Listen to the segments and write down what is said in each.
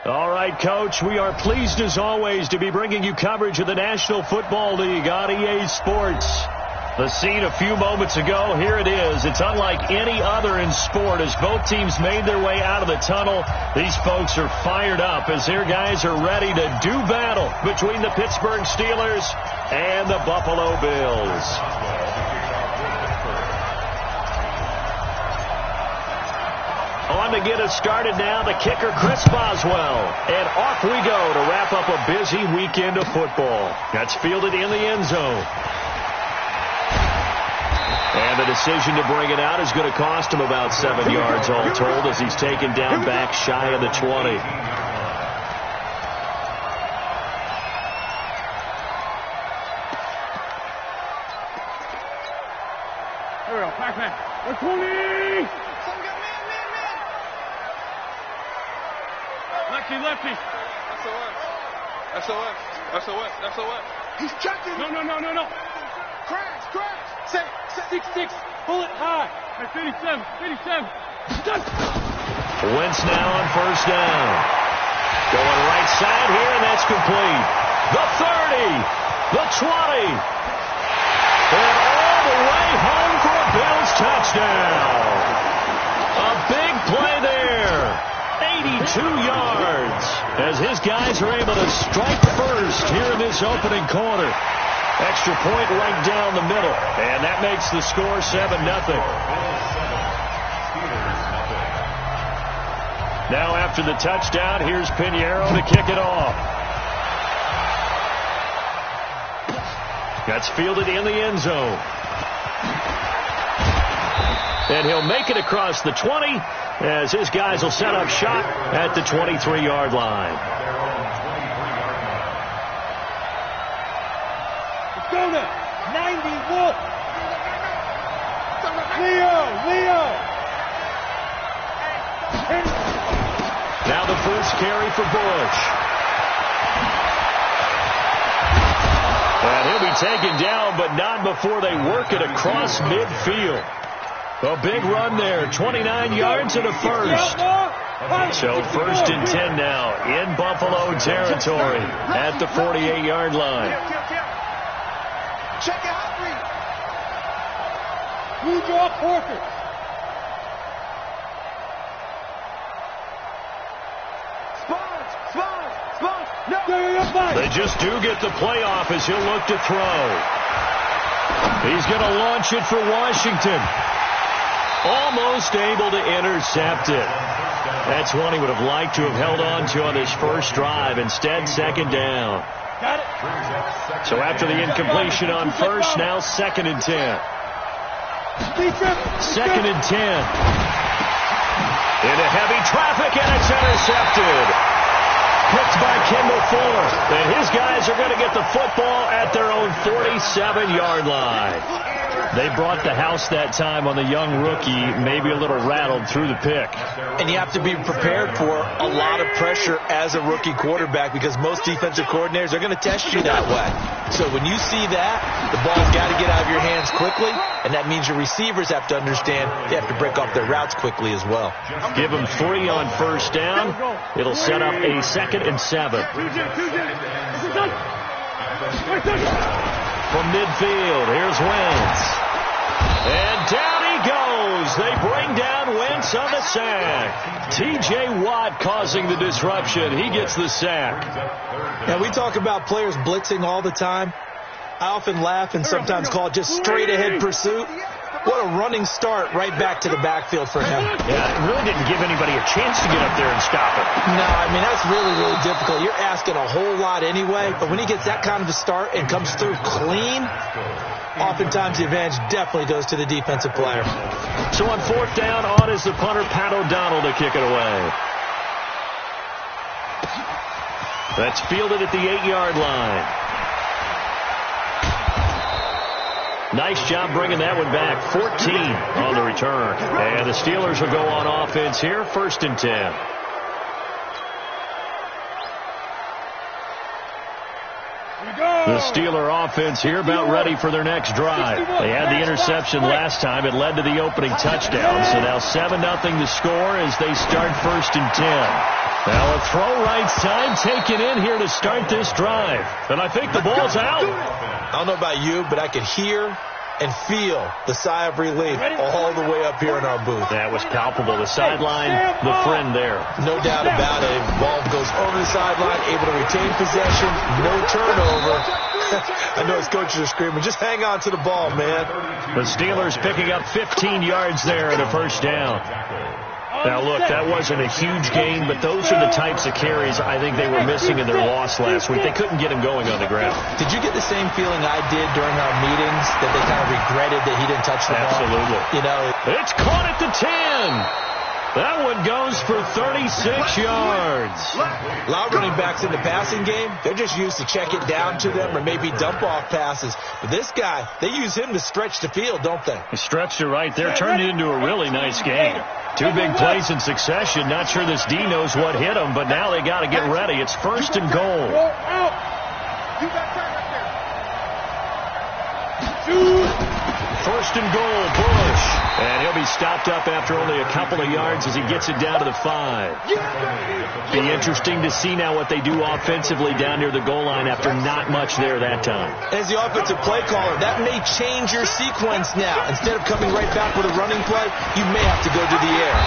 All right, Coach, we are pleased as always to be bringing you coverage of the National Football League on EA Sports. The scene a few moments ago, here it is. It's unlike any other in sport as both teams made their way out of the tunnel. These folks are fired up as their guys are ready to do battle between the Pittsburgh Steelers and the Buffalo Bills. On to get us started now, the kicker, Chris Boswell. And off we go to wrap up a busy weekend of football. That's fielded in the end zone. And the decision to bring it out is going to cost him about 7 yards all told as he's taken down back shy of the 20. Here we go, back. 20! Lefty. SOS. He's checking. No. Crash. Say. 6-6. Pull it high. 57. Wentz now on first down. Going right side here, and that's complete. The 30. The 20. And all the way home for a Bills touchdown. A big play there. 82 yards as his guys are able to strike first here in this opening quarter. Extra point right down the middle, and that makes the score 7-0. Now after the touchdown, here's Pinheiro to kick it off. That's fielded in the end zone. And he'll make it across the 20 as his guys will set up shop at the 23-yard line. Let's go now. 91. Leo. Now the first carry for Bush. And he'll be taken down, but not before they work it across midfield. A big run there, 29 yards and a first. So first and 10 now in Buffalo territory at the 48-yard line. Check out. Blue draw Porter. Spot. They just do get the playoff as he'll look to throw. He's going to launch it for Washington. Almost able to intercept it. That's one he would have liked to have held on to on his first drive. Instead, second down. Got it. So after the incompletion on first, now second and 10. Second and 10. Into heavy traffic, and it's intercepted. Picked by Kendall Fuller. And his guys are going to get the football at their own 47-yard line. They brought the house that time on the young rookie, maybe a little rattled through the pick. And you have to be prepared for a lot of pressure as a rookie quarterback because most defensive coordinators are going to test you that way. So when you see that, the ball's got to get out of your hands quickly, and that means your receivers have to understand they have to break off their routes quickly as well. Give them 3 on first down. It'll set up a 2nd and 7. From midfield, here's Wentz. And down he goes. They bring down Wentz on the sack. T.J. Watt causing the disruption. He gets the sack. Now, we talk about players blitzing all the time. I often laugh and sometimes call it just straight-ahead pursuit. What a running start right back to the backfield for him. Yeah, it really didn't give anybody a chance to get up there and stop it. No, I mean, that's really, really difficult. You're asking a whole lot anyway, but when he gets that kind of a start and comes through clean, oftentimes the advantage definitely goes to the defensive player. So on fourth down, on is the punter, Pat O'Donnell, to kick it away. That's fielded at the 8-yard line. Nice job bringing that one back. 14 on the return. And the Steelers will go on offense here, 1st and 10. Here we go. The Steeler offense here about ready for their next drive. They had the interception last time. It led to the opening touchdown. So now 7-0 to score as they start 1st and 10. Now a throw right side taken in here to start this drive. And I think the ball's out. I don't know about you, but I could hear and feel the sigh of relief all the way up here in our booth. That was palpable. The sideline, the friend there. No doubt about it. Ball goes over the sideline, able to retain possession, no turnover. I know his coaches are screaming, just hang on to the ball, man. The Steelers picking up 15 yards there and a 1st down. Now, look, that wasn't a huge gain, but those are the types of carries I think they were missing in their loss last week. They couldn't get him going on the ground. Did you get the same feeling I did during our meetings, that they kind of regretted that he didn't touch the ball? Absolutely. You know, it's caught at the 10. That one goes for 36 yards. A lot of running backs in the passing game, they're just used to check it down to them or maybe dump off passes. But this guy, they use him to stretch the field, don't they? He stretched it right there, turned it into a really nice game. 2 big plays in succession. Not sure this D knows what hit him, but now they got to get ready. It's 1st and goal. You got time right there. 1st and goal, Bush. And he'll be stopped up after only a couple of yards as he gets it down to the 5. Be interesting to see now what they do offensively down near the goal line after not much there that time. As the offensive play caller, that may change your sequence now. Instead of coming right back with a running play, you may have to go to the air.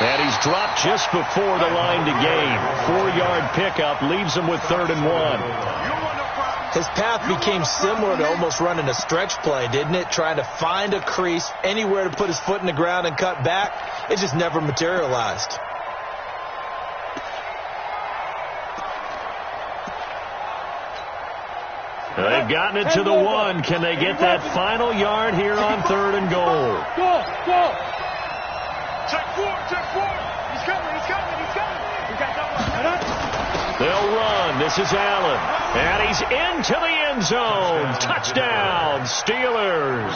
And he's dropped just before the line to gain. 4-yard pickup leaves him with 3rd and 1. His path became similar to almost running a stretch play, didn't it? Trying to find a crease, anywhere to put his foot in the ground and cut back. It just never materialized. They've gotten it to the 1. Can they get that final yard here on 3rd and goal? Go! Check 4! He's coming! We got that one. They'll run. This is Allen. And he's into the end zone. Touchdown, Steelers.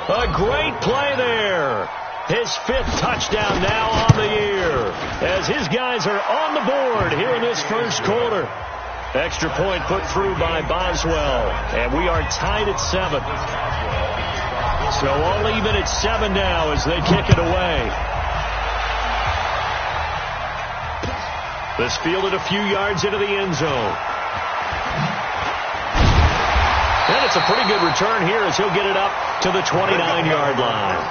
A great play there. His 5th touchdown now on the year as his guys are on the board here in this 1st quarter. Extra point put through by Boswell. And we are tied at 7. So all even at 7 now as they kick it away. This fielded a few yards into the end zone. And it's a pretty good return here as he'll get it up to the 29-yard line.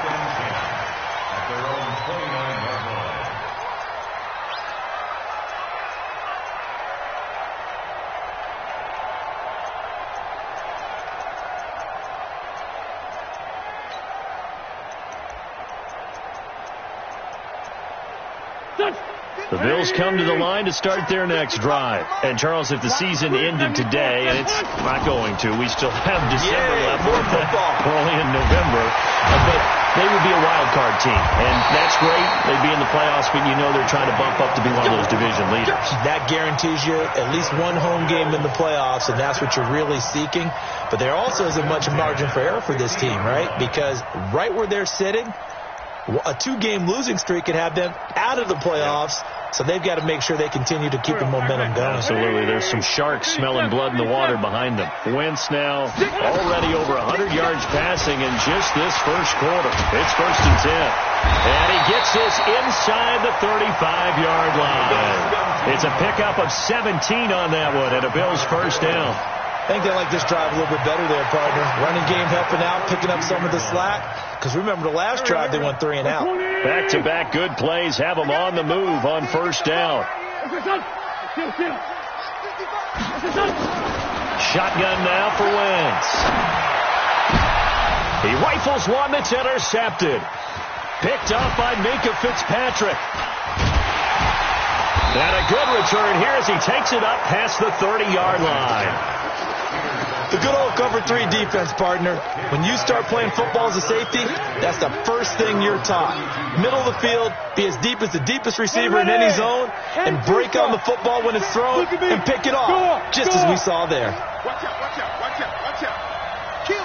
The Bills come to the line to start their next drive. And, Charles, if the season ended today, and it's not going to, we still have December left. We're only in November. But they would be a wild card team. And that's great. They'd be in the playoffs, but you know they're trying to bump up to be one of those division leaders. That guarantees you at least one home game in the playoffs, and that's what you're really seeking. But there also isn't much margin for error for this team, right? Because right where they're sitting, a 2-game losing streak could have them out of the playoffs. So they've got to make sure they continue to keep the momentum going. Absolutely. There's some sharks smelling blood in the water behind them. Wentz now already over 100 yards passing in just this 1st quarter. It's 1st and 10. And he gets this inside the 35-yard line. It's a pickup of 17 on that one and a Bills 1st down. I think they like this drive a little bit better there, partner. Running game helping out, picking up some of the slack. Because remember, the last drive they went 3 and out. Back-to-back good plays have them on the move on 1st down. Shotgun now for Wentz. He rifles one that's intercepted. Picked off by Minka Fitzpatrick. And a good return here as he takes it up past the 30-yard line. The good old cover 3 defense, partner. When you start playing football as a safety, that's the first thing you're taught. Middle of the field, be as deep as the deepest receiver in any zone, and break on the football when it's thrown and pick it off, just as we saw there. Watch out. Kill.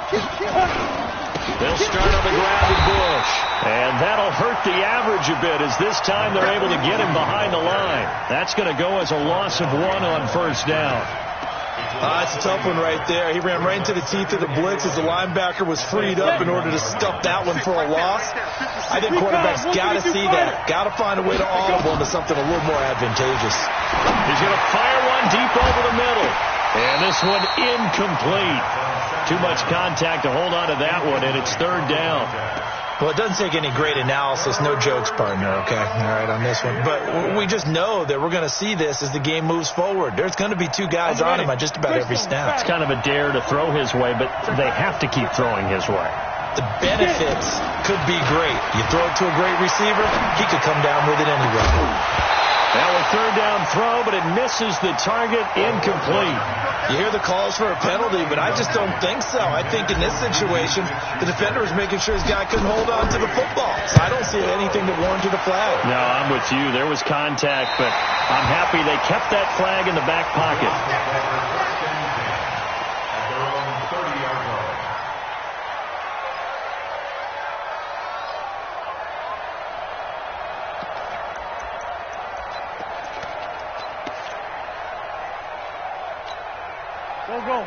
They'll start on the ground with Bush. And that'll hurt the average a bit as this time they're able to get him behind the line. That's going to go as a loss of 1 on 1st down. It's a tough one right there. He ran right into the teeth of the blitz as the linebacker was freed up in order to stuff that one for a loss. I think quarterbacks got to see that. Got to find a way to audible into something a little more advantageous. He's going to fire one deep over the middle. And this one incomplete. Too much contact to hold on to that one, and it's third down. Well, it doesn't take any great analysis. No jokes, partner, okay? All right, on this one. But we just know that we're going to see this as the game moves forward. There's going to be two guys on him on just about every snap. It's kind of a dare to throw his way, but they have to keep throwing his way. The benefits could be great. You throw it to a great receiver, he could come down with it anyway. Now a third down throw, but it misses the target, incomplete. You hear the calls for a penalty, but I just don't think so. I think in this situation, the defender was making sure his guy couldn't hold on to the football. So I don't see anything that warranted a flag. No, I'm with you. There was contact, but I'm happy they kept that flag in the back pocket.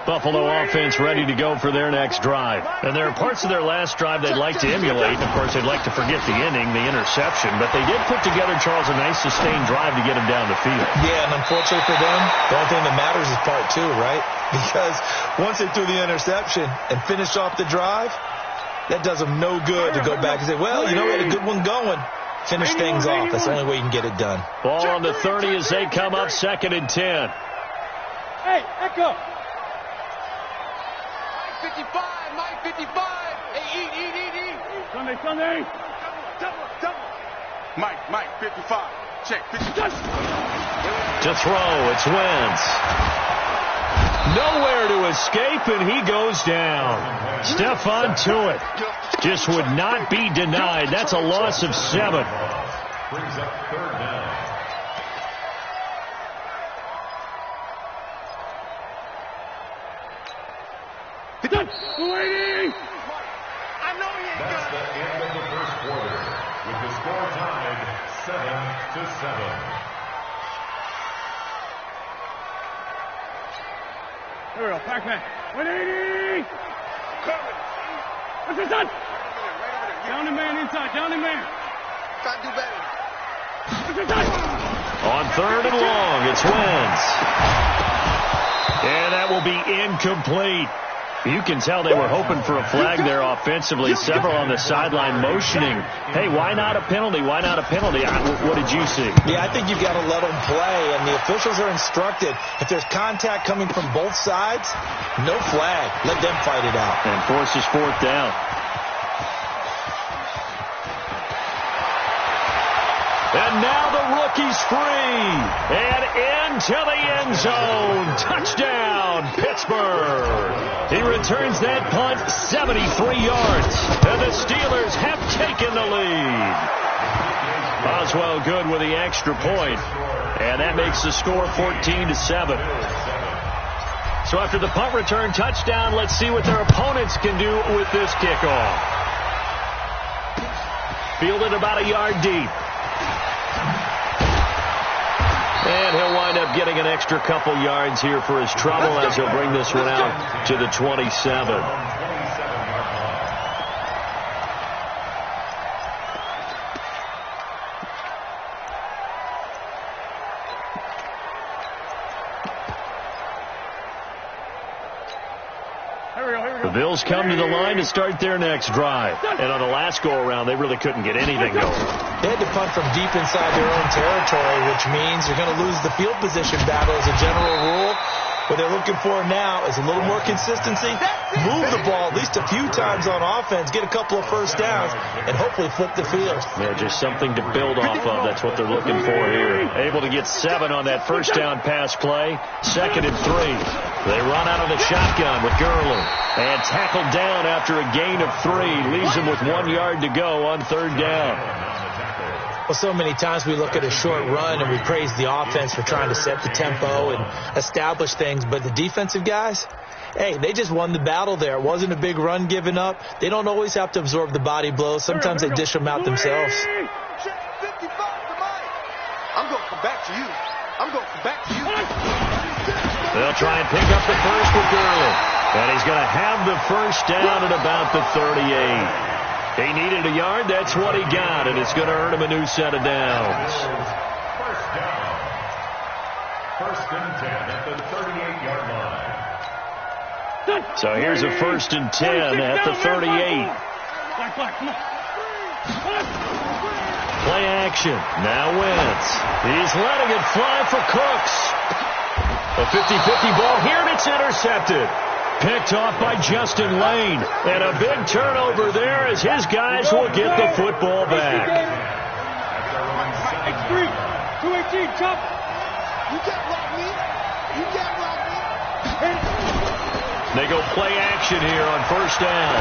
Buffalo offense ready to go for their next drive. And there are parts of their last drive they'd like to emulate. Of course, they'd like to forget the inning, the interception. But they did put together, Charles, a nice sustained drive to get him down the field. Yeah, and unfortunately for them, the only thing that matters is part two, right? Because once they threw the interception and finished off the drive, that does them no good to go back and say, well, you know, we had a good one going. Finish things off. That's the only way you can get it done. Ball on the 30 as they come up, 2nd and 10. Hey, Echo. 55, Mike 55. Hey, eat. Sunday. Double. Mike 55. Check, 55. To throw, it's Wentz. Nowhere to escape, and he goes down. Stephon Tuitt just would not be denied. That's a loss of 7. Brings up third down. Waiting! I know he ain't That's the end of the first quarter, with the score tied 7-7. Here we go, Pac-Man. 180! coming. What's this done? Right Down the man inside, down the man. Gotta do better. What's this done? On 3rd and long, it's Wentz. And that will be incomplete. You can tell they were hoping for a flag there offensively. Several on the sideline motioning, hey, why not a penalty? Why not a penalty? What did you see? Yeah, I think you've got to let them play, and the officials are instructed. If there's contact coming from both sides, no flag. Let them fight it out. And forces 4th down. And now the rookie's free. And into the end zone. Touchdown, Pittsburgh. He returns that punt 73 yards. And the Steelers have taken the lead. Boswell good with the extra point. And that makes the score 14-7. So after the punt return touchdown, let's see what their opponents can do with this kickoff. Fielded about a yard deep. And he'll wind up getting an extra couple yards here for his trouble as he'll bring this one out to the 27. The Bills come to the line to start their next drive. And on the last go-around, they really couldn't get anything going. They had to punt from deep inside their own territory, which means you're going to lose the field position battle as a general rule. What they're looking for now is a little more consistency. Move the ball at least a few times on offense, get a couple of first downs, and hopefully flip the field. Yeah, just something to build off of. That's what they're looking for here. Able to get 7 on that first down pass play. 2nd and 3. They run out of the shotgun with Gurley. And tackled down after a gain of 3. Leaves him with 1 yard to go on 3rd down. Well, so many times we look at a short run and we praise the offense for trying to set the tempo and establish things. But the defensive guys, hey, they just won the battle there. It wasn't a big run given up. They don't always have to absorb the body blows. Sometimes they dish them out themselves. Check 55 to Mike. I'm going to come back to you. They'll try and pick up the first with Gurley. And he's going to have the first down at about the 38. He needed a yard. That's what he got, and it's going to earn him a new set of downs. First down. First and 10 at the 38-yard line. So here's a first and 10 at the 38. Play action. Now Wentz. He's letting it fly for Cooks. A 50-50 ball here, and it's intercepted. Picked off by Justin Lane. And a big turnover there as his guys will get the football back. X3, 218, jump. You can't block me. You can't block me. They go play action here on first down.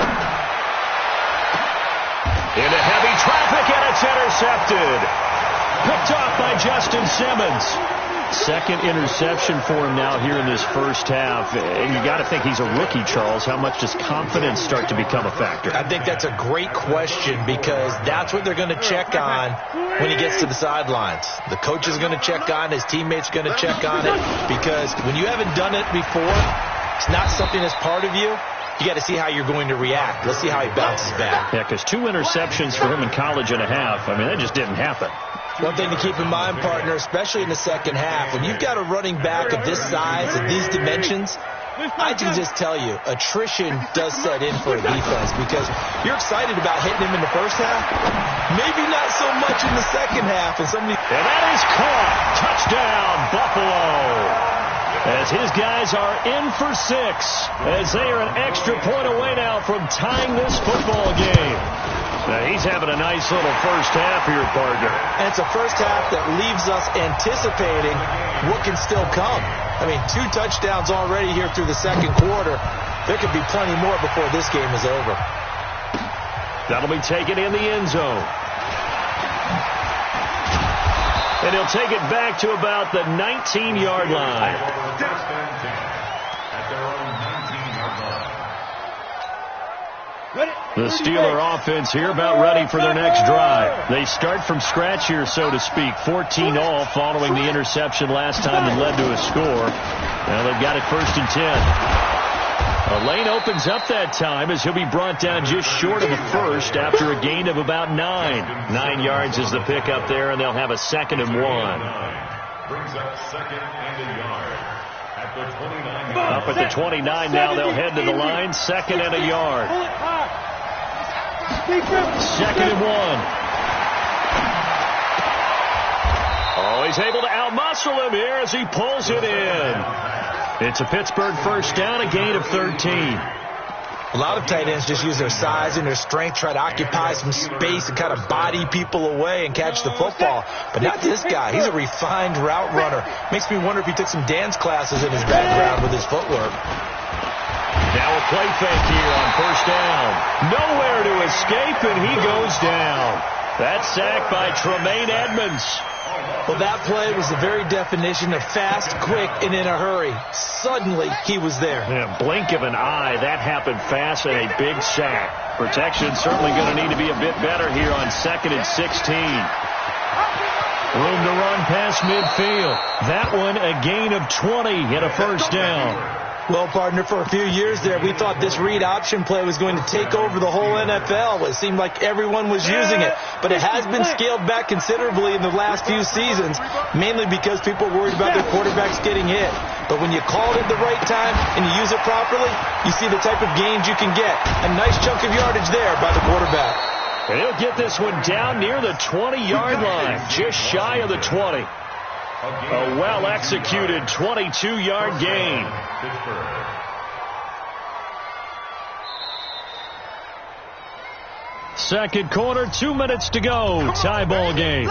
Into heavy traffic, and it's intercepted. Picked off by Justin Simmons. Second interception for him now here in this first half. And you got to think he's a rookie, Charles. How much does confidence start to become a factor? I think that's a great question because that's what they're going to check on when he gets to the sidelines. The coach is going to check on, his teammates are going to check on it, because when you haven't done it before, it's not something that's part of you. You got to see how you're going to react. Let's see how he bounces back. Yeah, because 2 interceptions for him in college and a half. I mean, that just didn't happen. One thing to keep in mind, partner, especially in the second half, when you've got a running back of this size and these dimensions, I can just tell you, attrition does set in for a defense because you're excited about hitting him in the first half. Maybe not so much in the second half. And that is caught. Touchdown, Buffalo. As his guys are in for 6, as they are an extra point away now from tying this football game. Now, he's having a nice little first half here, partner. And it's a first half that leaves us anticipating what can still come. I mean, 2 touchdowns already here through the second quarter. There could be plenty more before this game is over. That'll be taken in the end zone. And he'll take it back to about the 19-yard line. First and 10 at their own 19-yard line. The Steeler offense here about ready for their next drive. They start from scratch here, so to speak. 14 all following the interception last time that led to a score. Now they've got it first and 10. A lane opens up that time as he'll be brought down just short of a first after a gain of about 9. 9 yards is the pickup there, and they'll have a second and 1. Brings up second and a yard at the 29. Up at the 29 now, they'll head to the line. Second and a yard. Second and 1. Oh, he's able to outmuscle him here as he pulls it in. It's a Pittsburgh first down, a gain of 13. A lot of tight ends just use their size and their strength, try to occupy some space and kind of body people away and catch the football. But not this guy. He's a refined route runner. Makes me wonder if he took some dance classes in his background with his footwork. Now a play fake here on first down. Nowhere to escape, and he goes down. That's sacked by Tremaine Edmonds. Well, that play was the very definition of fast, quick, and in a hurry. Suddenly, he was there. In a blink of an eye, that happened fast and a big sack. Protection certainly going to need to be a bit better here on second and 16. Room to run past midfield. That one a gain of 20 and a first down. Well, partner, for a few years there, we thought this read option play was going to take over the whole NFL. It seemed like everyone was using it, but it has been scaled back considerably in the last few seasons, mainly because people are worried about their quarterbacks getting hit. But when you call it at the right time and you use it properly, you see the type of gains you can get. A nice chunk of yardage there by the quarterback. And he'll get this one down near the 20-yard line, just shy of the 20. A well-executed 22-yard gain. Second quarter, 2 minutes to go. Tie ball game.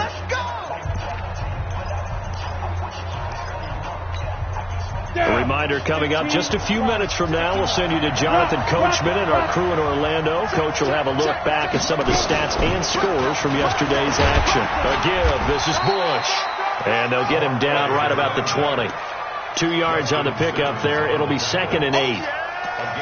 A reminder coming up just a few minutes from now. We'll send you to Jonathan Coachman and our crew in Orlando. Coach will have a look back at some of the stats and scores from yesterday's action. A give. This is Bush. And they'll get him down right about the 20. 2 yards on the pickup there. It'll be second and 8.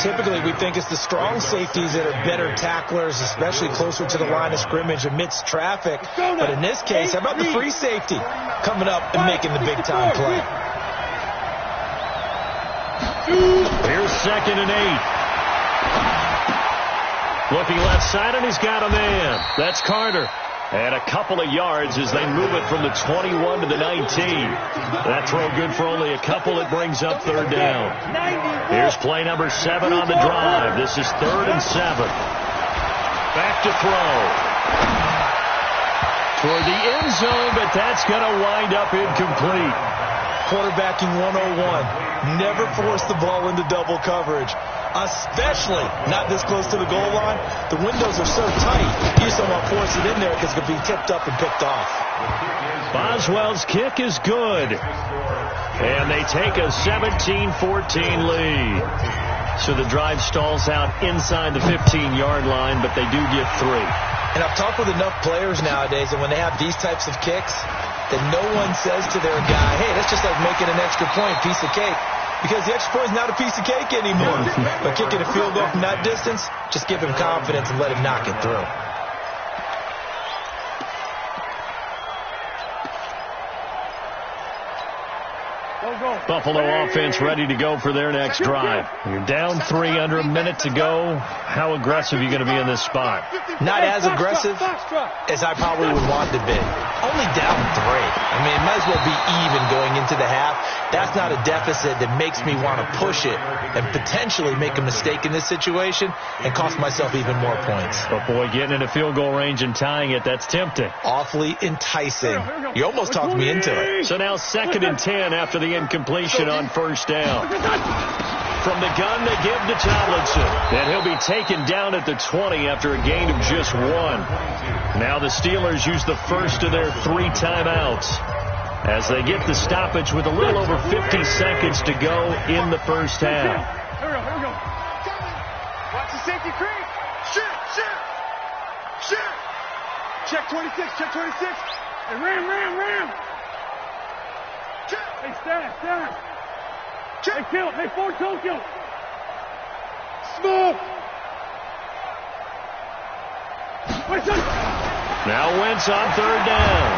Typically, we think it's the strong safeties that are better tacklers, especially closer to the line of scrimmage amidst traffic. But in this case, how about the free safety coming up and making the big-time play? Here's 2nd and 8. Looking left side, and he's got a man. That's Carter. And a couple of yards as they move it from the 21 to the 19. That throw good for only a couple. It brings up 3rd down. Here's play number 7 on the drive. This is 3rd and 7. Back to throw. Toward the end zone, but that's going to wind up incomplete. Quarterbacking 101. Never force the ball into double coverage, especially not this close to the goal line. The windows are so tight, you just don't want to force it in there because it could be tipped up and picked off. Boswell's kick is good. And they take a 17-14 lead. So the drive stalls out inside the 15-yard line, but they do get 3. And I've talked with enough players nowadays, and when they have these types of kicks, that no one says to their guy, hey, that's just like making an extra point, piece of cake. Because the extra point is not a piece of cake anymore. But kicking a field goal from that distance, just give him confidence and let him knock it through. Buffalo offense ready to go for their next drive. You're down 3 under a minute to go. How aggressive are you going to be in this spot? Not as aggressive as I probably would want to be. Only down 3. I mean, it might as well be even going into the half. That's not a deficit that makes me want to push it and potentially make a mistake in this situation and cost myself even more points. But boy, getting in a field goal range and tying it, that's tempting. Awfully enticing. You almost talked me into it. So now 2nd and 10 after the incompletion on 1st down. From the gun, they give to Tomlinson. And he'll be taken down at the 20 after a gain of just 1. Now the Steelers use the first of their 3 timeouts as they get the stoppage with a little over 50 seconds to go in the first half. Here we go. Watch the safety creep. Shit. Check 26. Hey, ram. Hey, stand. Hey, kill. Hey, 4-2, kill. Smoke. Now Wentz on 3rd down.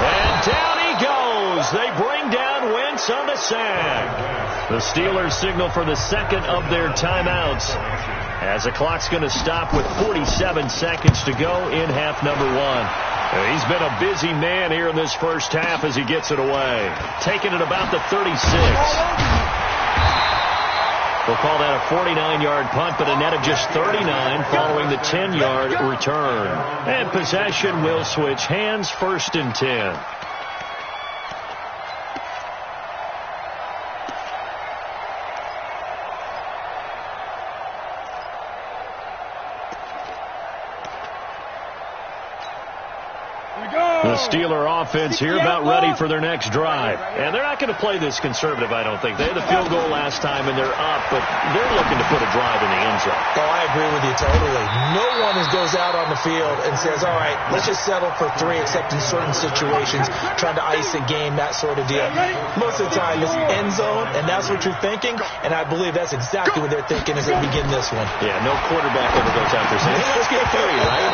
And down he goes. They bring down Wentz on the sack. The Steelers signal for the 2nd of their timeouts as the clock's going to stop with 47 seconds to go in half number 1. He's been a busy man here in this first half as he gets it away. Taking it about the 36. We'll call that a 49-yard punt, but a net of just 39 following the 10-yard return. And possession will switch hands, 1st and 10. The Steeler offense here about ready for their next drive. And they're not going to play this conservative, I don't think. They had the field goal last time, and they're up, but they're looking to put a drive in the end zone. Oh, I agree with you totally. No one goes out on the field and says, all right, let's just settle for 3, except in certain situations, trying to ice a game, that sort of deal. Most of the time, it's end zone, and that's what you're thinking, and I believe that's exactly what they're thinking as they begin this one. Yeah, no quarterback ever goes out there saying, hey, let's get 3, right?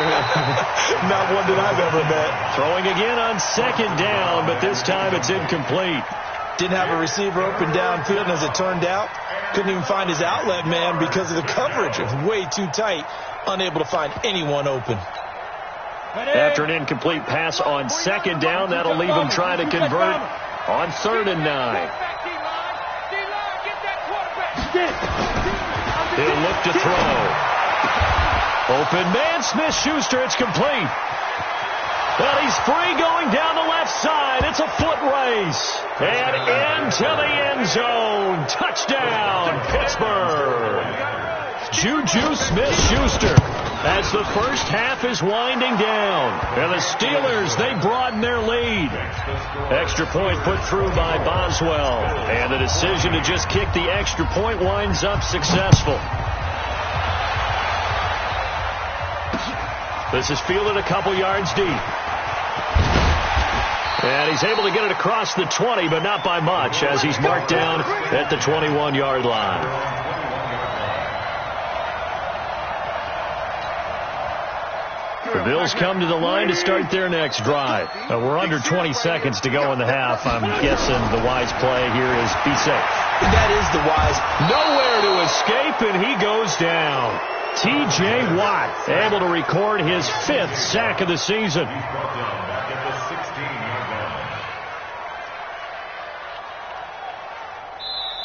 Not one that I've ever met. Throwing again on 2nd down, but this time it's incomplete. Didn't have a receiver open downfield, and as it turned out, couldn't even find his outlet man because of the coverage. It was way too tight, unable to find anyone open. After an incomplete pass on 2nd down, that'll leave him trying to convert on 3rd and 9. He'll look to throw. Open man, Smith-Schuster, it's complete. Well, he's free going down the left side. It's a foot race. And into the end zone. Touchdown, Pittsburgh. Juju Smith-Schuster as the first half is winding down. And the Steelers, they broaden their lead. Extra point put through by Boswell. And the decision to just kick the extra point winds up successful. This is fielded a couple yards deep. And he's able to get it across the 20, but not by much, as he's marked down at the 21-yard line. For Bills come to the line to start their next drive. We're under 20 seconds to go in the half. I'm guessing the wise play here is be safe. That is the wise. Nowhere to escape, and he goes down. T.J. Watt able to record his 5th sack of the season. He's brought down back at the 16-yard line.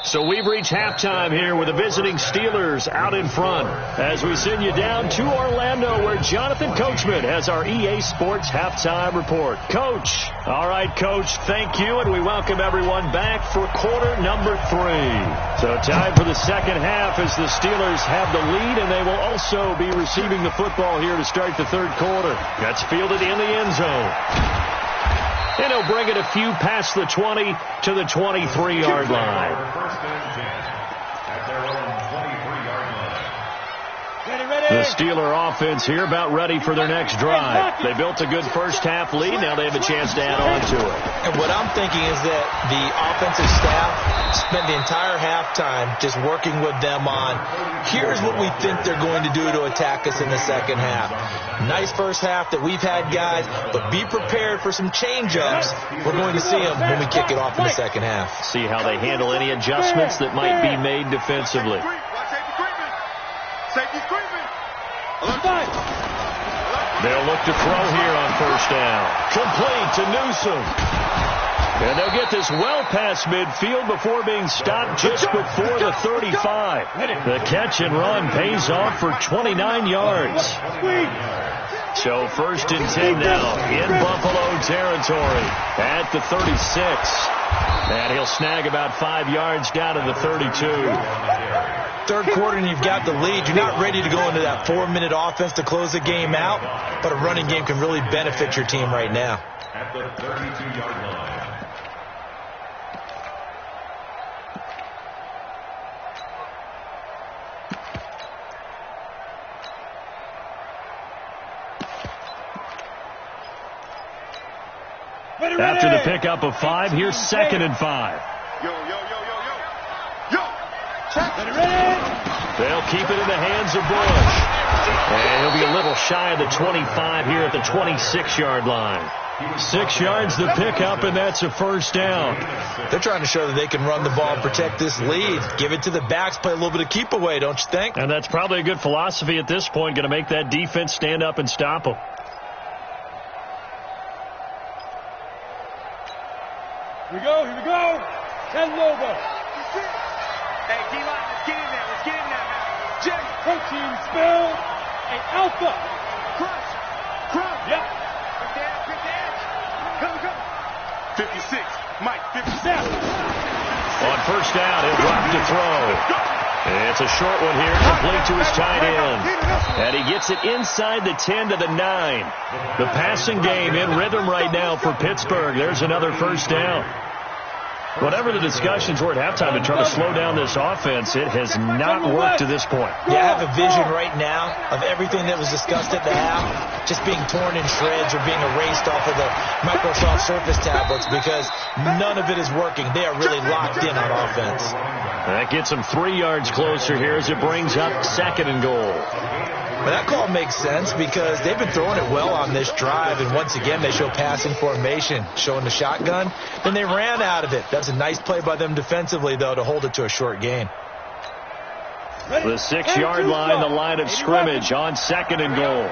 So we've reached halftime here with the visiting Steelers out in front as we send you down to Orlando where Jonathan Coachman has our EA Sports halftime report. Coach. All right, Coach, thank you, and we welcome everyone back for quarter number 3. So time for the second half as the Steelers have the lead, and they will also be receiving the football here to start the third quarter. That's fielded in the end zone. And he'll bring it a few past the 20 to the 23-yard line. First and 10 at their own 23-yard line. The Steeler offense here about ready for their next drive. They built a good first-half lead. Now they have a chance to add on to it. And what I'm thinking is that the offensive staff spent the entire halftime just working with them on, here's what we think they're going to do to attack us in the second half. Nice first half that we've had, guys, but be prepared for some change-ups. We're going to see them when we kick it off in the second half. See how they handle any adjustments that might be made defensively. Safety's creeping. They'll look to throw here on first down. Complete to Newsom. And they'll get this well past midfield before being stopped just before the 35. The catch and run pays off for 29 yards. So first and 10 now in Buffalo territory at the 36. And he'll snag about 5 yards down to the 32. Third quarter and you've got the lead. You're not ready to go into that 4-minute offense to close the game out, but a running game can really benefit your team right now. At the 32-yard line. After the pickup of 5, here's 2nd and 5. They'll keep it in the hands of Bush. And he'll be a little shy of the 25 here at the 26-yard line. 6 yards the pickup, and that's a first down. They're trying to show that they can run the ball and protect this lead. Give it to the backs, play a little bit of keep away, don't you think? And that's probably a good philosophy at this point, going to make that defense stand up and stop them. Here we go. Ten Lobo. Hey, D-line, let's get in there. Man. J. Protein spill. A alpha. Crush. Yep. Quick dance. Come. 56. Mike, 57. On first down, he'll drop to throw. It's a short one here, complete to his tight end. And he gets it inside the 10 to the 9. The passing game in rhythm right now for Pittsburgh. There's another first down. Whatever the discussions were at halftime to try to slow down this offense, it has not worked to this point. Yeah, I have a vision right now of everything that was discussed at the half just being torn in shreds or being erased off of the Microsoft Surface tablets because none of it is working. They are really locked in on offense. That gets them 3 yards closer here as it brings up 2nd and goal. But that call makes sense because they've been throwing it well on this drive, and once again they show passing formation, showing the shotgun. Then they ran out of it. That's a nice play by them defensively, though, to hold it to a short gain. The 6-yard line, the line of scrimmage on 2nd and goal.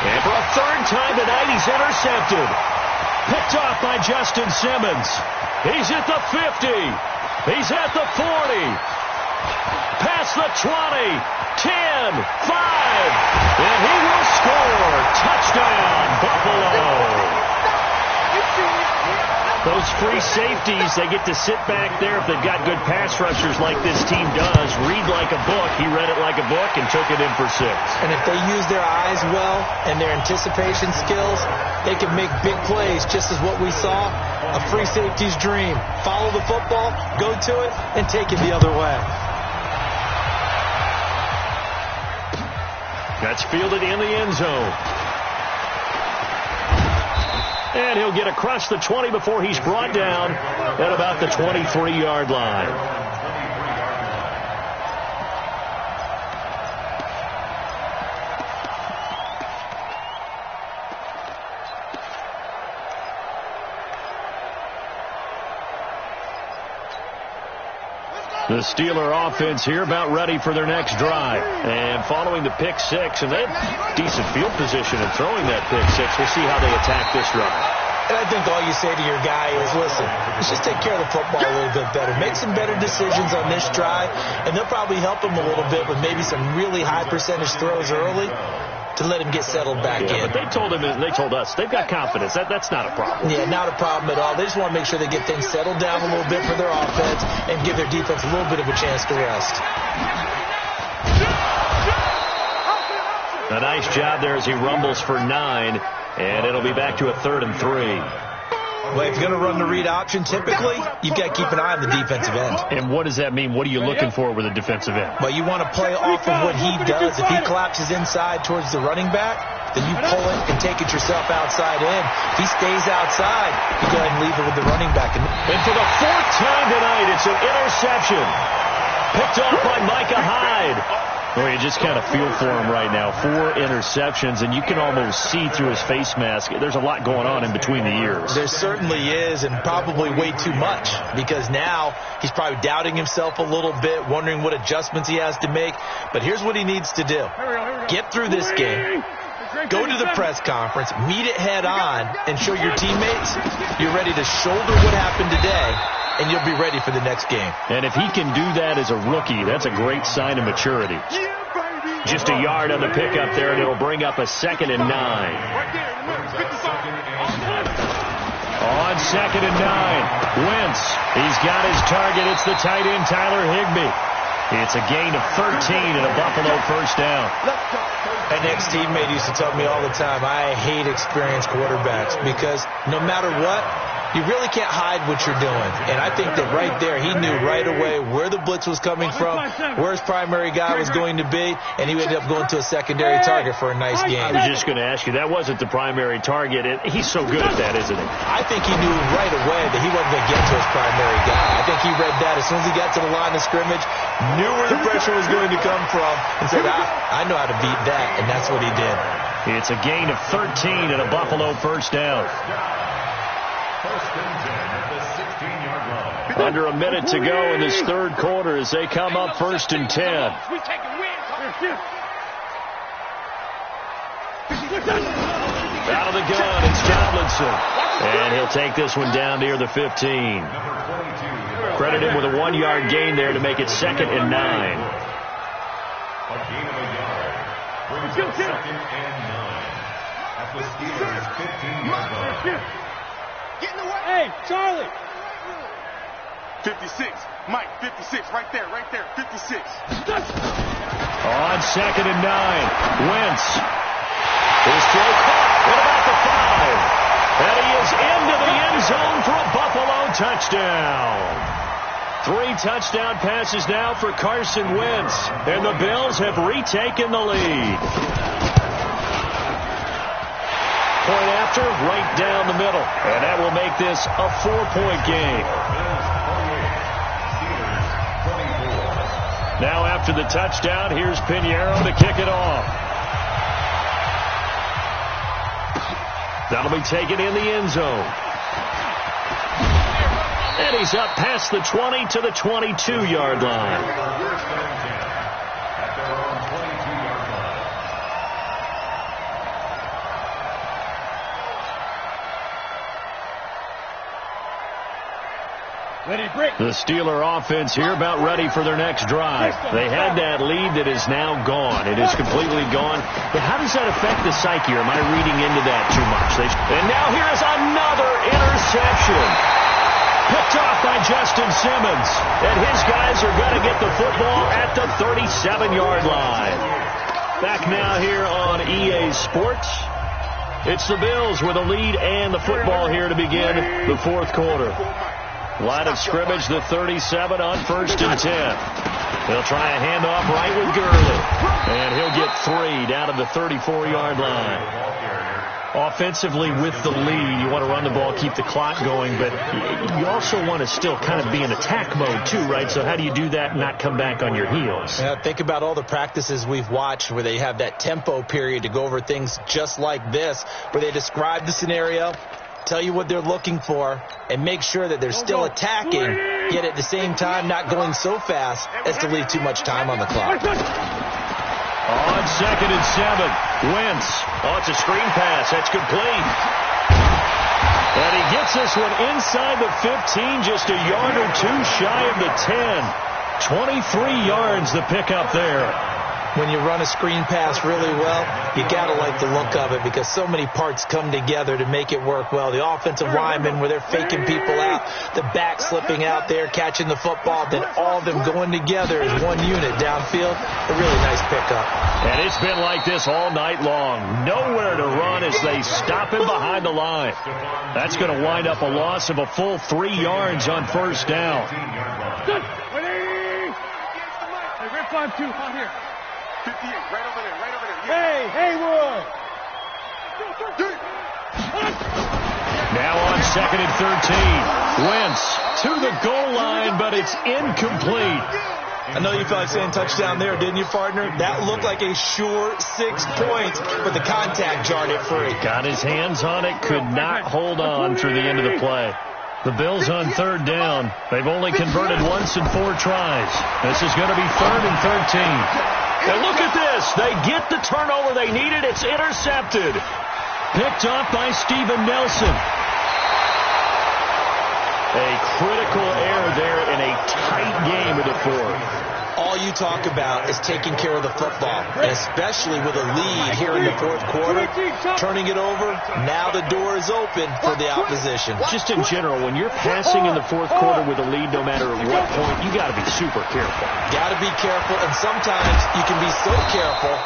And for a third time tonight, he's intercepted. Picked off by Justin Simmons. He's at the 50. He's at the 40. Past the 20. 10. 5. And he will score. Touchdown, Buffalo. Those free safeties, they get to sit back there if they've got good pass rushers like this team does. Read like a book. He read it like a book and took it in for 6. And if they use their eyes well and their anticipation skills, they can make big plays, just as what we saw. A free safety's dream. Follow the football, go to it, and take it the other way. That's fielded in the end zone. And he'll get across the 20 before he's brought down at about the 23-yard line. The Steeler offense here about ready for their next drive. And following the pick six, and they have decent field position in throwing that pick six. We'll see how they attack this drive. And I think all you say to your guy is, listen, let's just take care of the football a little bit better. Make some better decisions on this drive, and they'll probably help him a little bit with maybe some really high percentage throws early to let him get settled back in. But they told us they've got confidence. That's not a problem. Yeah, not a problem at all. They just want to make sure they get things settled down a little bit for their offense and give their defense a little bit of a chance to rest. A nice job there as he rumbles for 9, and it'll be back to a 3rd and 3. Well, if you're going to run the read option, typically, you've got to keep an eye on the defensive end. And what does that mean? What are you looking for with a defensive end? Well, you want to play off of what he does. If he collapses inside towards the running back, then you pull it and take it yourself outside in. If he stays outside, you go ahead and leave it with the running back. And for the 4th time tonight, it's an interception. Picked off by Micah Hyde. Well, you just kind of feel for him right now. 4 interceptions, and you can almost see through his face mask. There's a lot going on in between the ears. There certainly is, and probably way too much, because now he's probably doubting himself a little bit, wondering what adjustments he has to make. But here's what he needs to do. Get through this game. Go to the press conference, meet it head on, and show your teammates you're ready to shoulder what happened today, and you'll be ready for the next game. And if he can do that as a rookie, that's a great sign of maturity. Just a yard on the pickup there, and it'll bring up a 2nd and 9. On 2nd and 9, Wentz. He's got his target. It's the tight end, Tyler Higbee. It's a gain of 13 and a Buffalo first down. An ex-teammate used to tell me all the time, I hate experienced quarterbacks because no matter what, you really can't hide what you're doing. And I think that right there, he knew right away where the blitz was coming from, where his primary guy was going to be, and he ended up going to a secondary target for a nice game. I was just going to ask you, that wasn't the primary target. He's so good at that, isn't he? I think he knew right away that he wasn't going to get to his primary guy. I think he read that as soon as he got to the line of scrimmage, knew where the pressure was going to come from, and said, I know how to beat that, and that's what he did. It's a gain of 13 and a Buffalo first down. Under a minute to go in this 3rd quarter as they come up 1st and 10. Out of the gun, it's Tomlinson. And he'll take this one down near the 15. Credit him with a 1-yard gain there to make it 2nd and 9. A gain of a yard brings up 2nd and 9 at the Steelers' 15-yard line. Get in the way. Hey, Charlie. 56. Mike, 56. Right there, 56. On 2nd and 9, Wentz. His throw caught at about the 5. And he is into the end zone for a Buffalo touchdown. 3 touchdown passes now for Carson Wentz. And the Bills have retaken the lead. Point after, right down the middle. And that will make this a 4-point game. Now after the touchdown, here's Pinheiro to kick it off. That'll be taken in the end zone. And he's up past the 20 to the 22-yard line. The Steeler offense here about ready for their next drive. They had that lead that is now gone. It is completely gone. But how does that affect the psyche? Or am I reading into that too much? And now here is another interception. Picked off by Justin Simmons. And his guys are going to get the football at the 37-yard line. Back now here on EA Sports. It's the Bills with a lead and the football here to begin the 4th quarter. Line of scrimmage, the 37 on 1st and 10. They'll try a handoff right with Gurley. And he'll get 3 down to the 34-yard line. Offensively with the lead, you want to run the ball, keep the clock going, but you also want to still kind of be in attack mode too, right? So how do you do that and not come back on your heels? Yeah, think about all the practices we've watched where they have that tempo period to go over things just like this, where they describe the scenario, tell you what they're looking for, and make sure that they're still attacking, yet at the same time not going so fast as to leave too much time on the clock. On 2nd and 7, Wentz. Oh, it's a screen pass. That's complete. And he gets this one inside the 15, just a yard or two shy of the 10. 23 yards the pickup there. When you run a screen pass really well, you got to like the look of it because so many parts come together to make it work well. The offensive linemen where they're faking people out, the back slipping out there, catching the football, then all of them going together as one unit downfield. A really nice pickup. And it's been like this all night long. Nowhere to run as they stop him behind the line. That's going to wind up a loss of a full 3 yards on first down. Hey, red 5-2, on here. 58, right over there, right over there. Hey, Haywood! Now on 2nd and 13. Wentz to the goal line, but it's incomplete. I know you felt like saying touchdown there, didn't you, partner? That looked like a sure 6 points, but the contact jarred it free. Got his hands on it, could not hold on through the end of the play. The Bills on 3rd down. They've only converted once in 4 tries. This is going to be 3rd and 13. And look at this. They get the turnover they needed. It's intercepted. Picked up by Steven Nelson. A critical error there in a tight game of the 4th. All you talk about is taking care of the football, and especially with a lead here in the 4th quarter, turning it over, now the door is open for the opposition. Just in general, when you're passing in the 4th quarter with a lead, no matter at what point, you got to be super careful. Got to be careful, and sometimes you can be so careful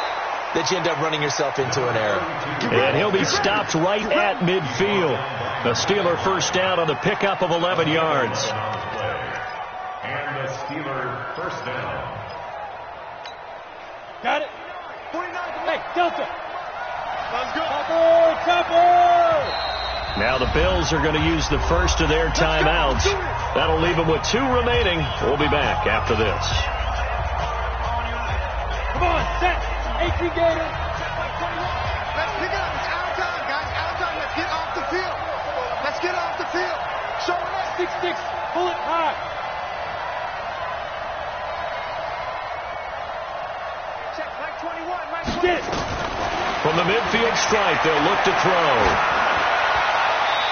that you end up running yourself into an error. And he'll be stopped right at midfield. The Steeler first down on the pickup of 11 yards. And the Steeler first down. Got it? 49. Hey, Delta. Let's go. Chopper! Now the Bills are going to use the first of their timeouts. That'll leave them with 2 remaining. We'll be back after this. Come on, set. 18 Gator. Let's pick it up. It's out of time, guys. Out of time. Let's get off the field. Let's get off the field. Show it up. 6-6. Pull it high. Check. Right 21. Right 20. Get it. From the midfield stripe, they'll look to throw.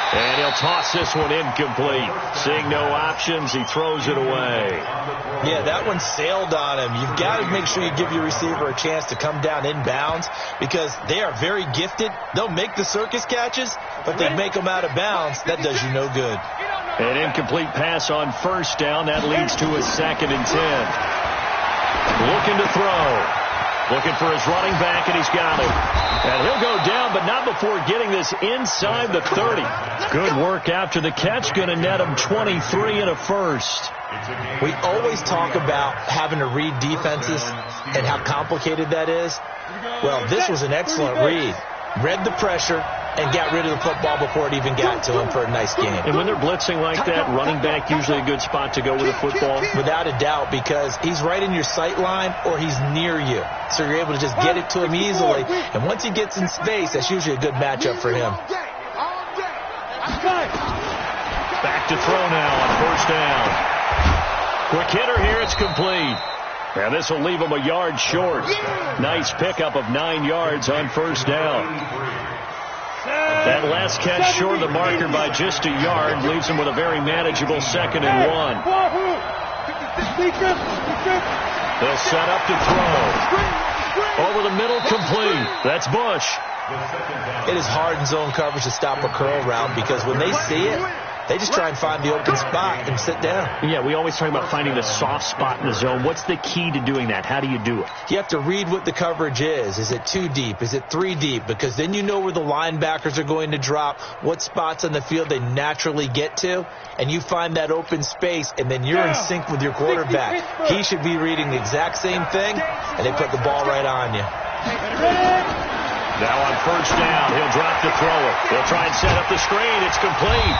And he'll toss this one incomplete. Seeing no options, he throws it away. Yeah, that one sailed on him. You've got to make sure you give your receiver a chance to come down inbounds because they are very gifted. They'll make the circus catches, but they make them out of bounds. That does you no good. An incomplete pass on first down. That leads to a 2nd and 10. Looking to throw. Looking for his running back, and he's got it. And he'll go down, but not before getting this inside the 30. Good work after the catch. Going to net him 23 and a first. We always talk about having to read defenses and how complicated that is. Well, this was an excellent read. Read the pressure and got rid of the football before it even got to him for a nice game. And when they're blitzing like that, running back usually a good spot to go with the football? Without a doubt, because he's right in your sight line or he's near you. So you're able to just get it to him easily. And once he gets in space, that's usually a good matchup for him. Back to throw now on first down. Quick hitter here, it's complete. And this will leave him a yard short. Nice pickup of 9 yards on first down. That last catch short of the marker by just a yard leaves him with a very manageable 2nd and 1. They'll set up to throw. Over the middle, complete. That's Bush. It is hard in zone coverage to stop a curl route because when they see it, they just try and find the open spot and sit down. Yeah, we always talk about finding the soft spot in the zone. What's the key to doing that? How do you do it? You have to read what the coverage is. Is it 2 deep? Is it 3 deep? Because then you know where the linebackers are going to drop, what spots on the field they naturally get to, and you find that open space, and then you're in sync with your quarterback. He should be reading the exact same thing, and they put the ball right on you. Now on first down, he'll drop to throw it. They'll try and set up the screen. It's complete.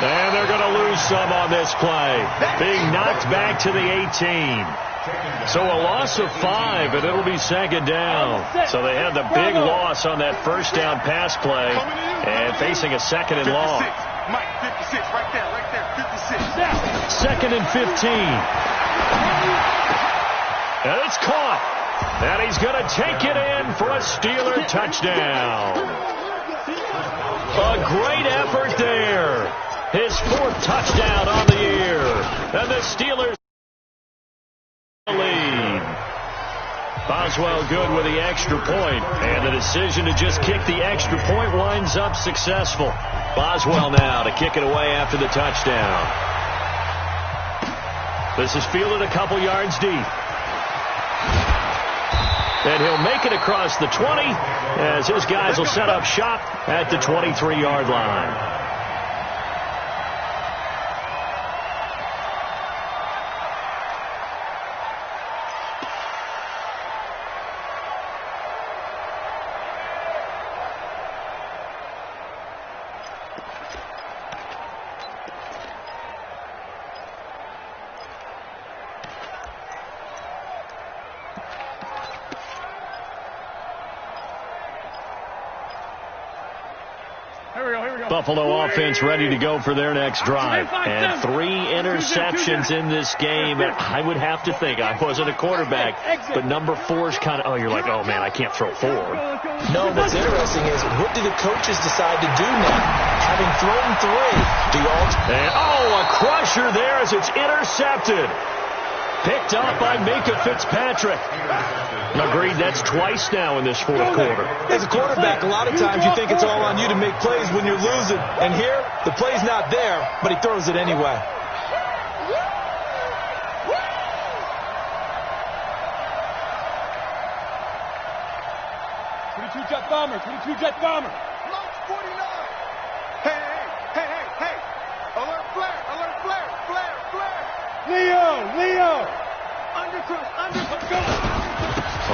And they're going to lose some on this play. Being knocked back to the 18. So a loss of 5, and it'll be second down. So they had the big loss on that first down pass play and facing a second and long. Mike, 56, right there, 56. Second and 15. And it's caught. And he's going to take it in for a Steeler touchdown. A great effort there. His 4th touchdown on the year. And the Steelers lead. Boswell good with the extra point. And the decision to just kick the extra point winds up successful. Boswell now to kick it away after the touchdown. This is fielded a couple yards deep. And he'll make it across the 20 as his guys will set up shop at the 23-yard line. Buffalo offense ready to go for their next drive. And 3 interceptions in this game. I would have to think, I wasn't a quarterback, but number 4's kind of, you're like, oh, man, I can't throw forward. No, what's interesting is, what do the coaches decide to do now? Having thrown 3, do you all... And, a crusher there as it's intercepted. Picked up by Minka Fitzpatrick. Agreed, that's twice now in this 4th quarter. As a quarterback, a lot of times you think it's all on you to make plays when you're losing. And here, the play's not there, but he throws it anyway. Jet bomber, 22 jet bomber. Launch 49. Hey. Alert flare. Leo. Undercross, go.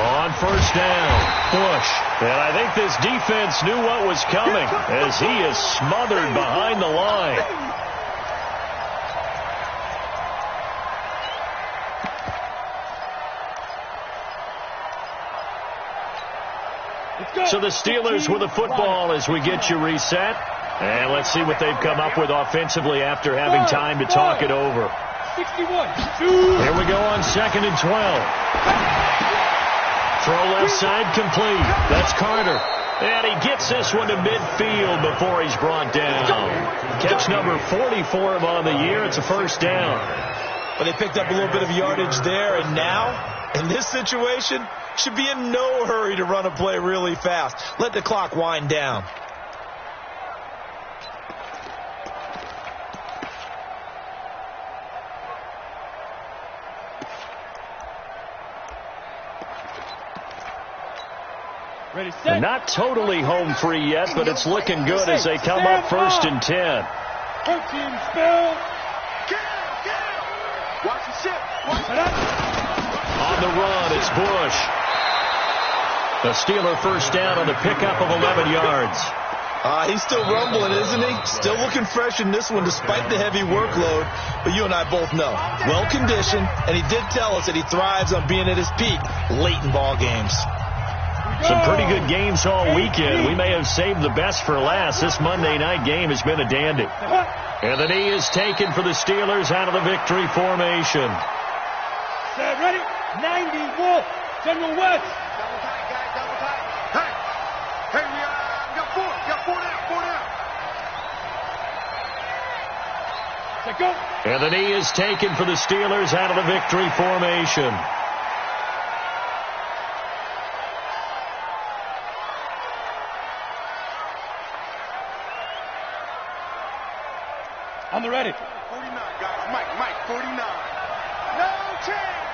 On first down, Bush. And I think this defense knew what was coming as he is smothered behind the line. So the Steelers with the football as we get you reset. And let's see what they've come up with offensively after having time to talk it over. 61. Here we go on 2nd and 12. Throw left side complete. That's Carter. And he gets this one to midfield before he's brought down. Catch number 40 for him on the year. It's a first down. But they picked up a little bit of yardage there, and now, in this situation, should be in no hurry to run a play really fast. Let the clock wind down. Ready, set. Not totally home free yet, but it's looking good as they come up 1st and 10. 13 spill. Watch the ship. On the run, it's Bush. The Steeler first down on the pickup of 11 yards. He's still rumbling, isn't he? Still looking fresh in this one despite the heavy workload. But you and I both know, well-conditioned, and he did tell us that he thrives on being at his peak late in ball games. Some pretty good games all weekend. We may have saved the best for last. This Monday night game has been a dandy. And the knee is taken for the Steelers out of the victory formation. Set, ready? 90, Wolf. General West. Double tight, guys, double tight. Hey, we got 4 down. Set, go. And the knee is taken for the Steelers out of the victory formation. On the ready. 49, guys. Mike, 49. No change.